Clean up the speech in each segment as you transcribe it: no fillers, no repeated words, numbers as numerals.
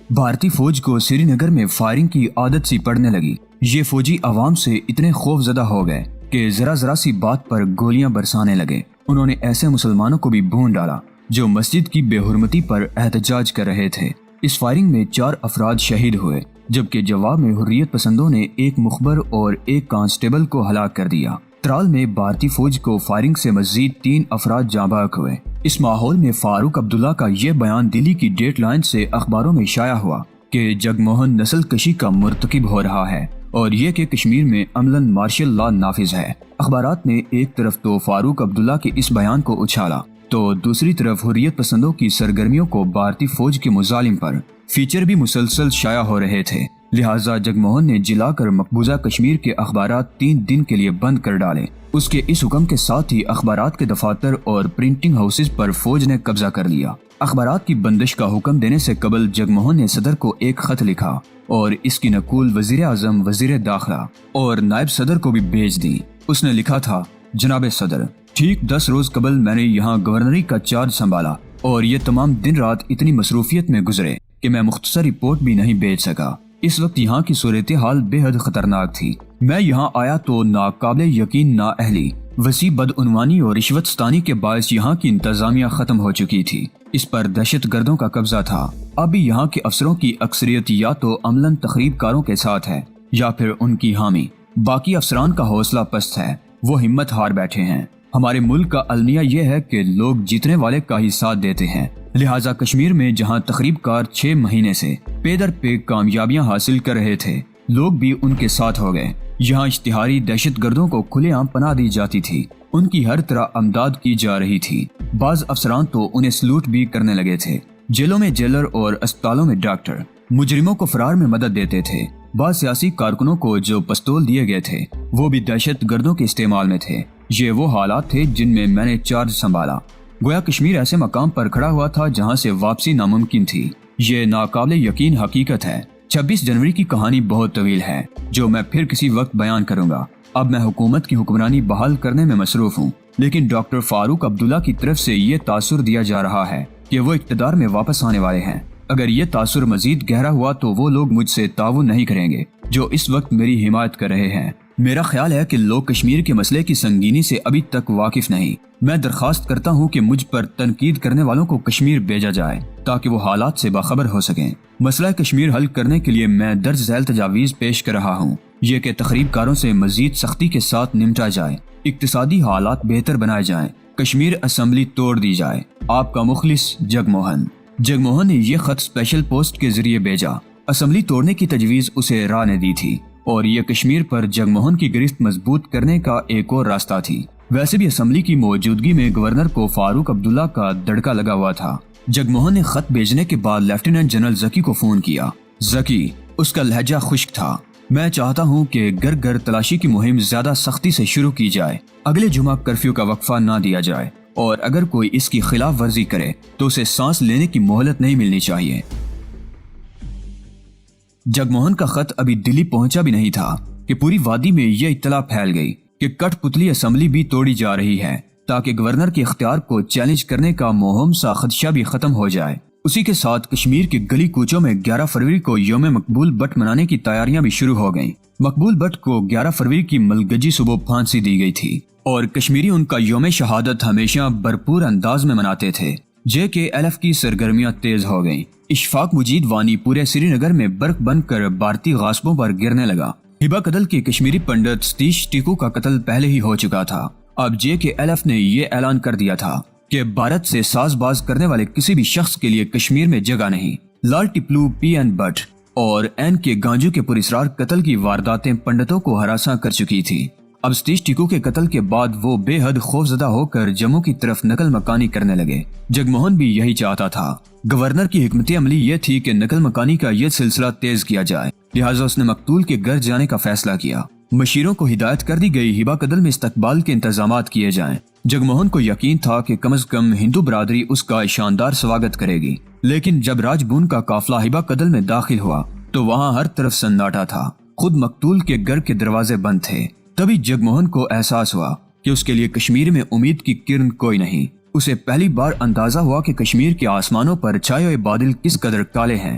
بھارتی فوج کو سری نگر میں فائرنگ کی عادت سی پڑنے لگی۔ یہ فوجی عوام سے اتنے خوف زدہ ہو گئے کہ ذرا سی بات پر گولیاں برسانے لگے۔ انہوں نے ایسے مسلمانوں کو بھی بھون ڈالا جو مسجد کی بے حرمتی پر احتجاج کر رہے تھے۔ اس فائرنگ میں 4 افراد شہید ہوئے، جبکہ جواب میں حریت پسندوں نے ایک مخبر اور ایک کانسٹیبل کو ہلاک کر دیا۔ ترال میں بھارتی فوج کو فائرنگ سے مزید 3 افراد جاں بحق ہوئے۔ اس ماحول میں فاروق عبداللہ کا یہ بیان دلی کی ڈیٹ لائن سے اخباروں میں شائع ہوا کہ جگموہن نسل کشی کا مرتکب ہو رہا ہے اور یہ کہ کشمیر میں عملاً مارشل لا نافذ ہے۔ اخبارات نے ایک طرف تو فاروق عبداللہ کے اس بیان کو اچھالا تو دوسری طرف حریت پسندوں کی سرگرمیوں کو بھارتی فوج کے مظالم پر فیچر بھی مسلسل شائع ہو رہے تھے۔ لہٰذا جگموہن نے جلا کر مقبوضہ کشمیر کے اخبارات 3 دن کے لیے بند کر ڈالے۔ اس کے اس حکم کے ساتھ ہی اخبارات کے دفاتر اور پرنٹنگ ہاؤسز پر فوج نے قبضہ کر لیا۔ اخبارات کی بندش کا حکم دینے سے قبل جگموہن نے صدر کو ایک خط لکھا اور اس کی نقول وزیر اعظم، وزیر داخلہ اور نائب صدر کو بھی بھیج دی۔ اس نے لکھا تھا، جناب صدر، ٹھیک 10 روز قبل میں نے یہاں گورنری کا چارج سنبھالا اور یہ تمام دن رات اتنی مصروفیت میں گزرے کہ میں مختصر رپورٹ بھی نہیں بھیج سکا۔ اس وقت یہاں کی صورتحال بے حد خطرناک تھی۔ میں یہاں آیا تو ناقابل یقین نااہلی، وسیع بدعنوانی اور رشوت ستانی کے باعث یہاں کی انتظامیہ ختم ہو چکی تھی۔ اس پر دہشت گردوں کا قبضہ تھا۔ اب بھی یہاں کے افسروں کی اکثریت یا تو عملاً تخریب کاروں کے ساتھ ہے یا پھر ان کی حامی۔ باقی افسران کا حوصلہ پست ہے، وہ ہمت ہار بیٹھے ہیں۔ ہمارے ملک کا المیہ یہ ہے کہ لوگ جیتنے والے کا ہی ساتھ دیتے ہیں۔ لہٰذا کشمیر میں جہاں تخریب کار 6 مہینے سے پے در پے کامیابیاں حاصل کر رہے تھے، لوگ بھی ان کے ساتھ ہو گئے۔ یہاں اشتہاری دہشت گردوں کو کھلے عام پناہ دی جاتی تھی، ان کی ہر طرح امداد کی جا رہی تھی۔ بعض افسران تو انہیں سلوٹ بھی کرنے لگے تھے۔ جیلوں میں جیلر اور اسپتالوں میں ڈاکٹر مجرموں کو فرار میں مدد دیتے تھے۔ بعض سیاسی کارکنوں کو جو پستول دیے گئے تھے وہ بھی دہشت گردوں کے استعمال میں تھے۔ یہ وہ حالات تھے جن میں میں نے چارج سنبھالا۔ گویا کشمیر ایسے مقام پر کھڑا ہوا تھا جہاں سے واپسی ناممکن تھی۔ یہ ناقابل یقین حقیقت ہے۔ 26 جنوری کی کہانی بہت طویل ہے جو میں پھر کسی وقت بیان کروں گا۔ اب میں حکومت کی حکمرانی بحال کرنے میں مصروف ہوں، لیکن ڈاکٹر فاروق عبداللہ کی طرف سے یہ تاثر دیا جا رہا ہے کہ وہ اقتدار میں واپس آنے والے ہیں۔ اگر یہ تاثر مزید گہرا ہوا تو وہ لوگ مجھ سے تعاون نہیں کریں گے جو اس وقت میری حمایت کر رہے ہیں۔ میرا خیال ہے کہ لوگ کشمیر کے مسئلے کی سنگینی سے ابھی تک واقف نہیں۔ میں درخواست کرتا ہوں کہ مجھ پر تنقید کرنے والوں کو کشمیر بھیجا جائے تاکہ وہ حالات سے باخبر ہو سکیں۔ مسئلہ کشمیر حل کرنے کے لیے میں درج ذیل تجاویز پیش کر رہا ہوں، یہ کہ تخریب کاروں سے مزید سختی کے ساتھ نمٹا جائے، اقتصادی حالات بہتر بنائے جائیں، کشمیر اسمبلی توڑ دی جائے۔ آپ کا مخلص جگموہن۔ جگموہن نے یہ خط اسپیشل پوسٹ کے ذریعے بھیجا۔ اسمبلی توڑنے کی تجویز اسے راہ نے دی تھی اور یہ کشمیر پر جگموہن کی گرفت مضبوط کرنے کا ایک اور راستہ تھی۔ ویسے بھی اسمبلی کی موجودگی میں گورنر کو فاروق عبداللہ کا دڑکا لگا ہوا تھا۔ جگموہن نے خط بھیجنے کے بعد لیفٹیننٹ جنرل زکی کو فون کیا۔ زکی، اس کا لہجہ خشک تھا، میں چاہتا ہوں کہ گھر گھر تلاشی کی مہم زیادہ سختی سے شروع کی جائے۔ اگلے جمعہ کرفیو کا وقفہ نہ دیا جائے اور اگر کوئی اس کی خلاف ورزی کرے تو اسے سانس لینے کی مہلت نہیں ملنی چاہیے۔ جگموہن کا خط ابھی دلی پہنچا بھی نہیں تھا کہ پوری وادی میں یہ اطلاع پھیل گئی کہ کٹ پتلی اسمبلی بھی توڑی جا رہی ہے تاکہ گورنر کے اختیار کو چیلنج کرنے کا مہم سا خدشہ بھی ختم ہو جائے۔ اسی کے ساتھ کشمیر کے گلی کوچوں میں 11 فروری کو یوم مقبول بٹ منانے کی تیاریاں بھی شروع ہو گئیں۔ مقبول بٹ کو 11 فروری کی ملگجی صبح پھانسی دی گئی تھی اور کشمیری ان کا یوم شہادت ہمیشہ بھرپور انداز میں مناتے تھے۔ JKLF کی سرگرمیاں تیز ہو گئیں۔ اشفاق مجید وانی پورے سری نگر میں برق بن کر بھارتی غاصبوں پر گرنے لگا۔ ہبا قتل کے کشمیری پنڈت ستیش ٹیکو کا قتل پہلے ہی ہو چکا تھا۔ اب JKLF نے یہ اعلان کر دیا تھا کہ بھارت سے ساز باز کرنے والے کسی بھی شخص کے لیے کشمیر میں جگہ نہیں۔ لال ٹپلو PN بٹ اور NK گانجو کے پراسرار قتل کی وارداتیں پنڈتوں کو ہراساں کر چکی تھی۔ اب ستیش ٹیکو کے قتل کے بعد وہ بے حد خوفزدہ ہو کر جموں کی طرف نقل مکانی کرنے لگے۔ جگموہن بھی یہی چاہتا تھا۔ گورنر کی حکمت عملی یہ تھی کہ نقل مکانی کا یہ سلسلہ تیز کیا جائے، لہٰذا اس نے مقتول کے گھر جانے کا فیصلہ کیا۔ مشیروں کو ہدایت کر دی گئی ہبا قتل میں استقبال کے انتظامات کیے جائیں۔ جگموہن کو یقین تھا کہ کم از کم ہندو برادری اس کا شاندار سواگت کرے گی، لیکن جب راج بون کا قافلہ ہبا قتل میں داخل ہوا تو وہاں ہر طرف سناٹا تھا۔ خود مقتول کے گھر کے دروازے بند تھے۔ تبھی جگموہن کو احساس ہوا کہ اس کے لیے کشمیر میں امید کی کرن کوئی نہیں۔ اسے پہلی بار اندازہ ہوا کہ کشمیر کے آسمانوں پر چھائے ہوئے بادل کس قدر کالے ہیں۔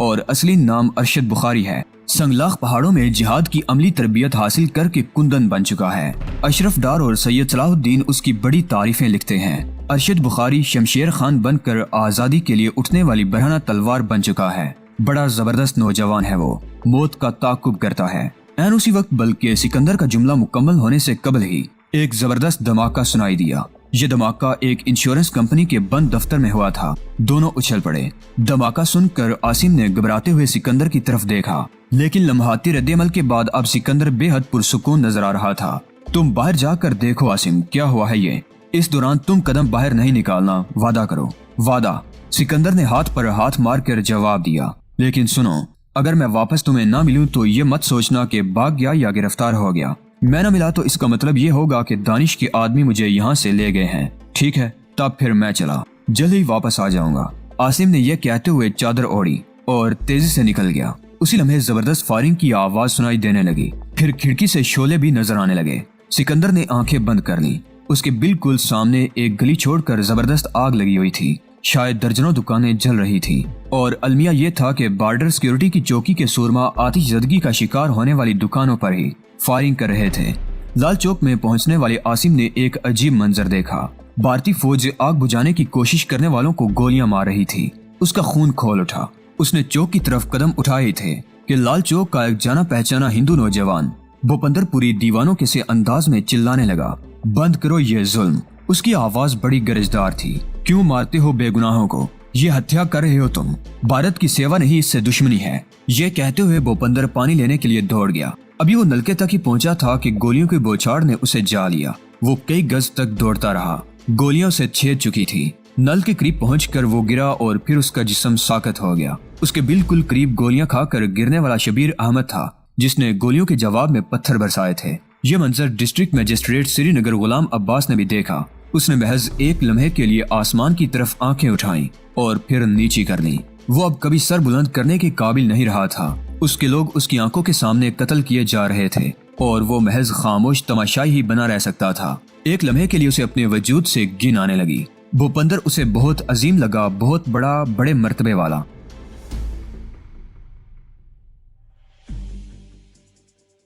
اور اصلی نام ارشد بخاری ہے۔ سنگلاخ پہاڑوں میں جہاد کی عملی تربیت حاصل کر کے کندن بن چکا ہے۔ اشرف ڈار اور سید صلاح الدین اس کی بڑی تعریفیں لکھتے ہیں۔ ارشد بخاری شمشیر خان بن کر آزادی کے لیے اٹھنے والی برہنہ تلوار بن چکا ہے۔ بڑا زبردست نوجوان ہے وہ، موت کا تعاقب کرتا ہے۔ این اسی وقت بلکہ سکندر کا جملہ مکمل ہونے سے قبل ہی ایک زبردست دھماکہ سنائی دیا۔ یہ دھماکہ ایک انشورنس کمپنی کے بند دفتر میں ہوا تھا۔ دونوں اچھل پڑے۔ دھماکہ سن کر عاصم نے گھبراتے ہوئے سکندر کی طرف دیکھا، لیکن لمحاتی رد عمل کے بعد اب سکندر بے حد پرسکون نظر آ رہا تھا۔ تم باہر جا کر دیکھو عاصم، کیا ہوا ہے یہ؟ اس دوران تم قدم باہر نہیں نکالنا، وعدہ کرو۔ وعدہ، سکندر نے ہاتھ پر ہاتھ مار کر جواب دیا۔ لیکن سنو، اگر میں واپس تمہیں نہ ملوں تو یہ مت سوچنا کہ بھاگ گیا یا گرفتار ہو گیا۔ میں نہ ملا تو اس کا مطلب یہ ہوگا کہ دانش کے آدمی مجھے یہاں سے لے گئے ہیں، ٹھیک ہے؟ تب پھر میں چلا، جلد ہی واپس آ جاؤں گا۔ عاصم نے یہ کہتے ہوئے چادر اوڑھی اور تیزی سے نکل گیا۔ اسی لمحے زبردست فائرنگ کی آواز سنائی دینے لگی، پھر کھڑکی سے شعلے بھی نظر آنے لگے۔ سکندر نے آنکھیں بند کر لی۔ اس کے بالکل سامنے ایک گلی چھوڑ کر زبردست آگ لگی ہوئی تھی۔ شاید درجنوں دکانیں جل رہی تھی، اور المیہ یہ تھا کہ بارڈر سیکیورٹی کی چوکی کے سورما آتش زدگی کا شکار ہونے والی دکانوں پر ہی فائرنگ کر رہے تھے۔ لال چوک میں پہنچنے والے عاصم نے ایک عجیب منظر دیکھا۔ بھارتی فوج آگ بجھانے کی کوشش کرنے والوں کو گولیاں مار رہی تھی۔ اس کا خون کھول اٹھا۔ اس نے چوک کی طرف قدم اٹھائے تھے کہ لال چوک کا ایک جانا پہچانا ہندو نوجوان بھوپندر پوری دیوانوں کے سے انداز میں چلانے لگا، بند کرو یہ ظلم۔ اس کی آواز بڑی گرجدار تھی۔ کیوں مارتے ہو بے گناہوں کو؟ یہ ہتیا کر رہے ہو تم۔ بھارت کی سیوا نہیں، اس سے دشمنی ہے۔ یہ کہتے ہوئے بھوپندر پانی لینے کے لیے دوڑ گیا۔ ابھی وہ نلکے تک ہی پہنچا تھا کہ گولیوں کی بوچھاڑ نے اسے جا لیا۔ وہ کئی گز تک دوڑتا رہا، گولیاں سے چھید چکی تھی۔ نل کے قریب پہنچ کر وہ گرا اور پھر اس کا جسم ساکت ہو گیا۔ اس کے بالکل قریب گولیاں کھا کر گرنے والا شبیر احمد تھا، جس نے گولیوں کے جواب میں پتھر برسائے تھے۔ یہ منظر ڈسٹرکٹ مجسٹریٹ سری نگر غلام عباس نے بھی دیکھا۔ اس نے محض ایک لمحے کے لیے آسمان کی طرف آنکھیں اٹھائیں اور پھر نیچی کر لیں۔ وہ اب کبھی سر بلند کرنے کے قابل نہیں رہا تھا۔ اس کے لوگ اس کی آنکھوں کے سامنے قتل کیے جا رہے تھے اور وہ محض خاموش تماشائی ہی بنا رہ سکتا تھا۔ ایک لمحے کے لیے اسے اپنے وجود سے گن آنے لگی۔ بھوپندر اسے بہت عظیم لگا، بہت بڑا، بڑے مرتبے والا۔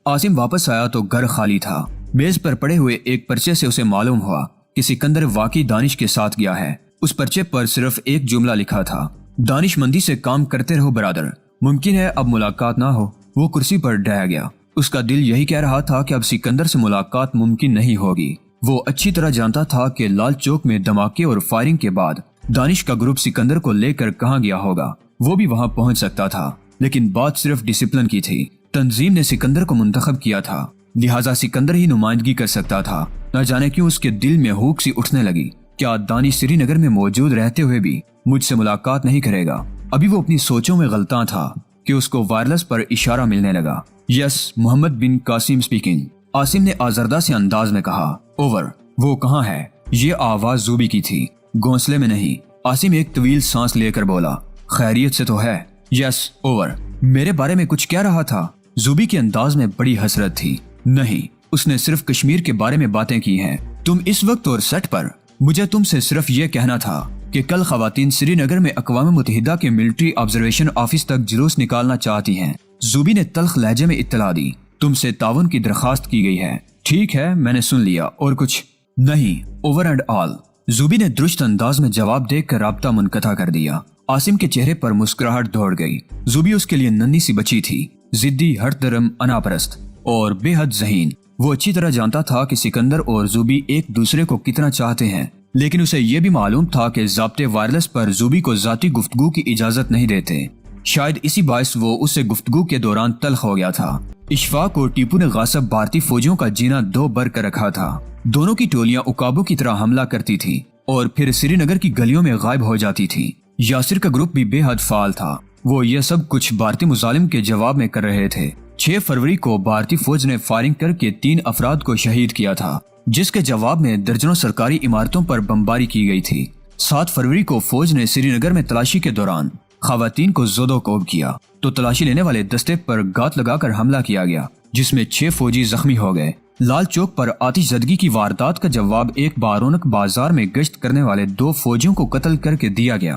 عاصم واپس آیا تو گھر خالی تھا۔ میز پر پڑے ہوئے ایک پرچے سے اسے معلوم ہوا کہ سکندر واقعی دانش کے ساتھ گیا ہے۔ اس پرچے پر صرف ایک جملہ لکھا تھا، دانش مندی سے کام کرتے رہو برادر، ممکن ہے اب ملاقات نہ ہو۔ وہ کرسی پر ڈہ گیا۔ اس کا دل یہی کہہ رہا تھا کہ اب سکندر سے ملاقات ممکن نہیں ہوگی۔ وہ اچھی طرح جانتا تھا کہ لال چوک میں دھماکے اور فائرنگ کے بعد دانش کا گروپ سکندر کو لے کر کہاں گیا ہوگا۔ وہ بھی وہاں پہنچ سکتا تھا، لیکن بات صرف ڈسپلن کی تھی۔ تنظیم نے سکندر کو منتخب کیا تھا، لہٰذا سکندر ہی نمائندگی کر سکتا تھا۔ نہ جانے کیوں اس کے دل میں ہوک سی اٹھنے لگی، کیا دانش سری نگر میں موجود رہتے ہوئے بھی مجھ سے ملاقات نہیں کرے گا؟ ابھی وہ اپنی سوچوں میں غلطاں تھا کہ اس کو وائرلیس پر اشارہ ملنے لگا۔ یس، محمد بن قاسم اسپیکنگ۔ عاصم نے آزردہ سے انداز میں کہا، اوور۔ وہ کہاں ہے؟ یہ آواز زوبی کی تھی، گھونسلے میں نہیں۔ عاصم ایک طویل سانس لے کر بولا، خیریت سے تو ہے؟ یس، اوور۔ میرے بارے میں کچھ کہہ رہا تھا؟ زوبی کے انداز میں بڑی حسرت تھی۔ نہیں، اس نے صرف کشمیر کے بارے میں باتیں کی ہیں۔ تم اس وقت اور سیٹ پر؟ مجھے تم سے صرف یہ کہنا تھا کہ کل خواتین سری نگر میں اقوام متحدہ کے ملٹری آبزرویشن آفس تک جلوس نکالنا چاہتی ہیں۔ زوبی نے تلخ لہجے میں اطلاع دی، تم سے تعاون کی درخواست کی گئی ہے۔ ٹھیک ہے، میں نے سن لیا، اور کچھ؟ نہیں، اوور اینڈ آل۔ زوبی نے درست انداز میں جواب دے کر رابطہ منقطع کر دیا۔ عاصم کے چہرے پر مسکراہٹ دوڑ گئی۔ زوبی اس کے لیے ننھی سی بچی تھی، ضدی، ہر درم، انا پرست اور بے حد ذہین۔ وہ اچھی طرح جانتا تھا کہ سکندر اور زوبی ایک دوسرے کو کتنا چاہتے ہیں، لیکن اسے یہ بھی معلوم تھا کہ ضابطے وائرلیس پر زوبی کو ذاتی گفتگو کی اجازت نہیں دیتے۔ شاید اسی باعث وہ اس سے گفتگو کے دوران تلخ ہو گیا تھا۔ اشفاق اور ٹیپو نے غاصب بھارتی فوجیوں کا جینا دو بر کر رکھا تھا۔ دونوں کی ٹولیاں عقابوں کی طرح حملہ کرتی تھی اور پھر سری نگر کی گلیوں میں غائب ہو جاتی تھی۔ یاسر کا گروپ بھی بے حد فعال تھا۔ وہ یہ سب کچھ بھارتی مظالم کے جواب میں کر رہے تھے۔ 6 فروری کو بھارتی فوج نے فائرنگ کر کے 3 افراد کو شہید کیا تھا، جس کے جواب میں درجنوں سرکاری عمارتوں پر بمباری کی گئی تھی۔ 7 فروری کو فوج نے سری نگر میں تلاشی کے دوران خواتین کو زد و کوب کیا تو تلاشی لینے والے دستے پر گات لگا کر حملہ کیا گیا، جس میں 6 فوجی زخمی ہو گئے۔ لال چوک پر آتش زدگی کی واردات کا جواب ایک بارونق بازار میں گشت کرنے والے 2 فوجیوں کو قتل کر کے دیا گیا۔